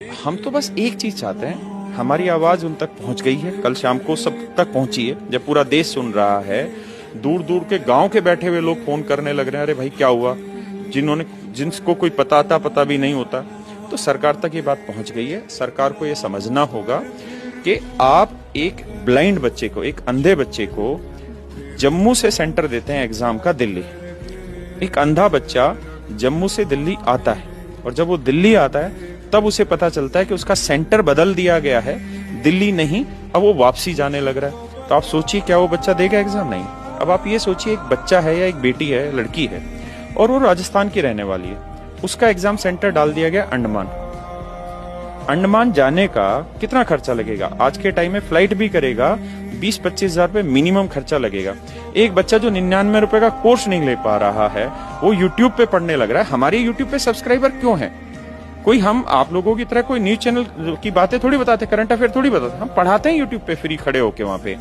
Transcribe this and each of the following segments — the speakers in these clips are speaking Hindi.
हम तो बस एक चीज चाहते हैं, हमारी आवाज उन तक पहुंच गई है, कल शाम को सब तक पहुंची है। जब पूरा देश सुन रहा है, दूर दूर के गांव के बैठे हुए लोग फोन करने लग रहे हैं, अरे भाई क्या हुआ, जिनको कोई पता भी नहीं होता। तो सरकार तक ये बात पहुंच गई है। सरकार को ये समझना होगा कि आप एक ब्लाइंड बच्चे को, एक अंधे बच्चे को जम्मू से सेंटर देते हैं एग्जाम का दिल्ली। एक अंधा बच्चा जम्मू से दिल्ली आता है और जब वो दिल्ली आता है तब उसे पता चलता है कि उसका सेंटर बदल दिया गया है, दिल्ली नहीं, अब वो वापसी जाने लग रहा है। तो आप सोचिए क्या वो बच्चा देगा एग्जाम? नहीं। अब आप ये सोचिए एक बच्चा है या एक बेटी है, लड़की है और वो राजस्थान की रहने वाली है, उसका एग्जाम सेंटर डाल दिया गया अंडमान। अंडमान जाने का कितना खर्चा लगेगा? आज के टाइम में फ्लाइट भी करेगा 20-25 हजार रुपए मिनिमम खर्चा लगेगा। एक बच्चा जो 99 रुपए का कोर्स नहीं ले पा रहा है वो यूट्यूब पे पढ़ने लग रहा है। हमारे यूट्यूब पे सब्सक्राइबर क्यों है? कोई हम आप लोगों की तरह कोई न्यूज चैनल की बातें थोड़ी बताते, करंट अफेयर थोड़ी बताते, हम पढ़ाते हैं यूट्यूब पे फ्री खड़े होके वहां पे।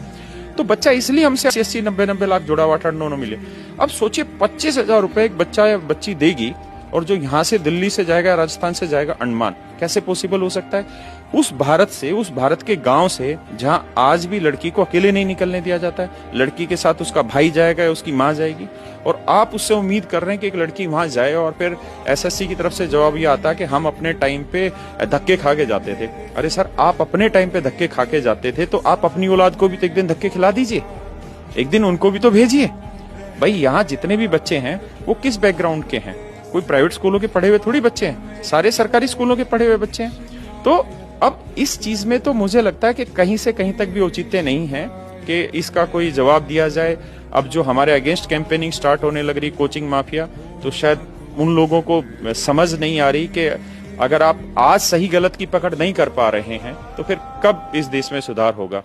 तो बच्चा इसलिए हमसे 80-90 लाख जुड़ा हुआ टर्न मिले। अब सोचिए 25,000 रुपए एक बच्चा या बच्ची देगी और जो यहां से दिल्ली से जाएगा, राजस्थान से जाएगा अंडमान, कैसे पॉसिबल हो सकता है? उस भारत के गांव से जहां आज भी लड़की को अकेले नहीं निकलने दिया जाता है, लड़की के साथ उसका भाई जाएगा या उसकी मां जाएगी, और आप उससे उम्मीद कर रहे हैं कि एक लड़की वहां जाए और फिर एसएससी की तरफ से जवाब ये आता है कि हम अपने टाइम पे धक्के खा के जाते थे। अरे सर, आप अपने टाइम पे धक्के खा के जाते थे तो आप अपनी औलाद को भी तो एक दिन धक्के खिला दीजिए, एक दिन उनको भी तो भेजिए। भाई यहाँ जितने भी बच्चे हैं वो किस बैकग्राउंड के हैं? कोई प्राइवेट स्कूलों के पढ़े हुए थोड़ी बच्चे हैं, सारे सरकारी स्कूलों के पढ़े हुए बच्चे हैं। तो अब इस चीज में तो मुझे लगता है कि कहीं से कहीं तक भी औचित्य नहीं है कि इसका कोई जवाब दिया जाए। अब जो हमारे अगेंस्ट कैंपेनिंग स्टार्ट होने लग रही कोचिंग माफिया, तो शायद उन लोगों को समझ नहीं आ रही कि अगर आप आज सही गलत की पकड़ नहीं कर पा रहे हैं तो फिर कब इस देश में सुधार होगा।